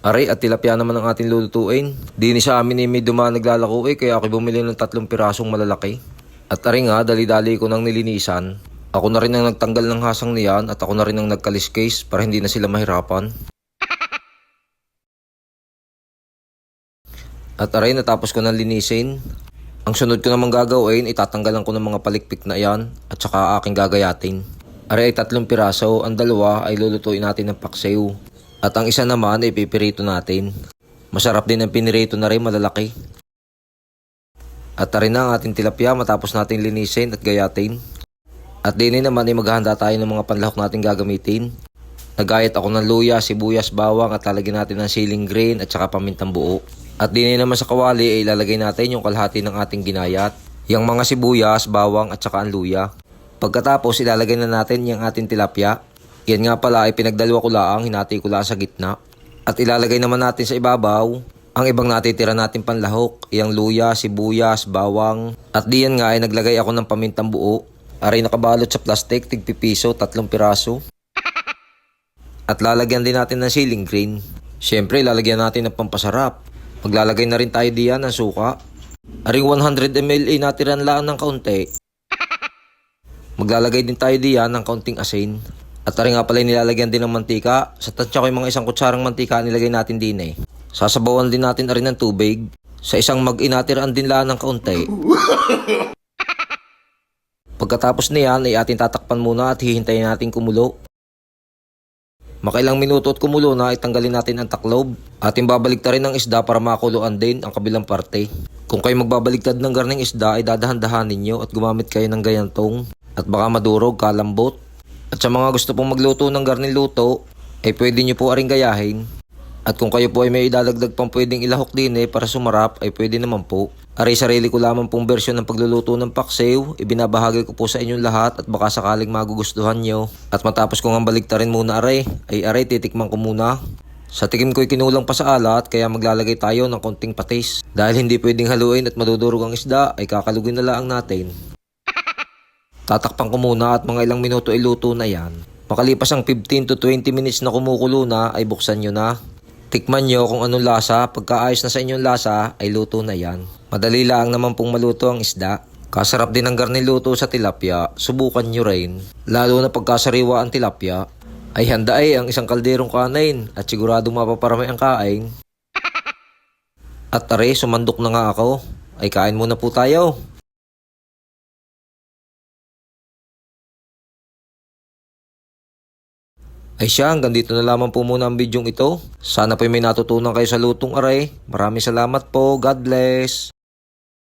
Aray at tilapia naman ang ating lulutuin. Di ni sa amin may dumaan naglalako kaya ako bumili ng 3 pirasong malalaki. At aray nga, dali-dali ko nang nilinisan. Ako na rin ang nagtanggal ng hasang niyan at ako na rin ang nagkaliskase para hindi na sila mahirapan. At aray, natapos ko nang linisin. Ang sunod ko namang gagawin, itatanggalan ko ng mga palikpik na yan at saka aking gagayatin. Aray ay 3 piraso, ang dalawa ay lulutuin natin ng paksiw. At ang isa naman ay pipirito natin. Masarap din ang pinirito na rin malalaki. At aray na ang ating tilapia matapos natin linisin at gayatin. At din naman ay maghahanda tayo ng mga panlahok natin gagamitin. Nagayat ako ng luya, sibuyas, bawang at lalagyan natin ng siling green at saka pamintang buo. At din naman sa kawali ay ilalagay natin yung kalahati ng ating ginayat. Yung mga sibuyas, bawang at saka ang luya. Pagkatapos ilalagay na natin yung ating tilapia. Yan nga pala ay pinagdalawa ko laang, hinati ko lang sa gitna. At ilalagay naman natin sa ibabaw ang ibang natitira natin panlahok. Yung luya, sibuyas, bawang. At diyan nga ay naglagay ako ng pamintang buo. Aray nakabalot sa plastic, tig-pipiso, 3 piraso. At lalagyan din natin ng siling green. Siyempre, lalagyan natin ng pampasarap. Maglalagay na rin tayo diyan ng suka. Aring 100 ml ay natiran lang ng kaunti. Maglalagay din tayo diyan ng kaunting asin. At aring nga pala nilalagyan din ng mantika. Sa tansya ko yung mga 1 kutsarang mantika nilagay natin din Sasabawan din natin rin ng tubig. Sa isang mag-inatiran din lang ng kaunti. Pagkatapos niyan ay ating tatakpan muna at hihintayin natin kumulo. Makailang minuto at kumulo na, itanggalin natin ang taklob. Ating babaligtarin ng isda para makuluan din ang kabilang parte. Kung kayo magbabaligtad ng garning isda ay dadahan-dahanin nyo at gumamit kayo ng gayantong. At baka madurog, kalambot. At sa mga gusto pong magluto ng garning luto, ay pwede nyo po aring gayahin. At kung kayo po ay may idadagdag pang pwedeng ilahok din para sumarap ay pwede naman po. Aray sarili ko lamang pong bersyon ng pagluluto ng paksiw, ibinabahagi ko po sa inyong lahat at baka sakaling magugustuhan nyo. At matapos kong baligtarin muna aray titikman ko muna. Sa tingin ko'y kinulang pa sa alat kaya maglalagay tayo ng konting patis. Dahil hindi pwedeng haluin at madudurog ang isda ay kakalugin na lang natin. Tatakpan ko muna at mga ilang minuto iluto na yan. Makalipas ang 15 to 20 minutes na kumukulo na ay buksan nyo na. Tikman nyo kung anong lasa, pagkaayos na sa inyong lasa ay luto na yan. Madali lang naman pong maluto ang isda. Kasarap din ang garning luto sa tilapia, subukan nyo rin. Lalo na pagkasariwa ang tilapia, ay handa ang 1 kalderong kanin at siguradong mapaparami ang kain. At tare, sumandok na nga ako, ay kain muna po tayo. Ay siya, hanggang dito na lamang po muna ang bidyong ito. Sana po may natutunan kayo sa lutong aray. Maraming salamat po. God bless.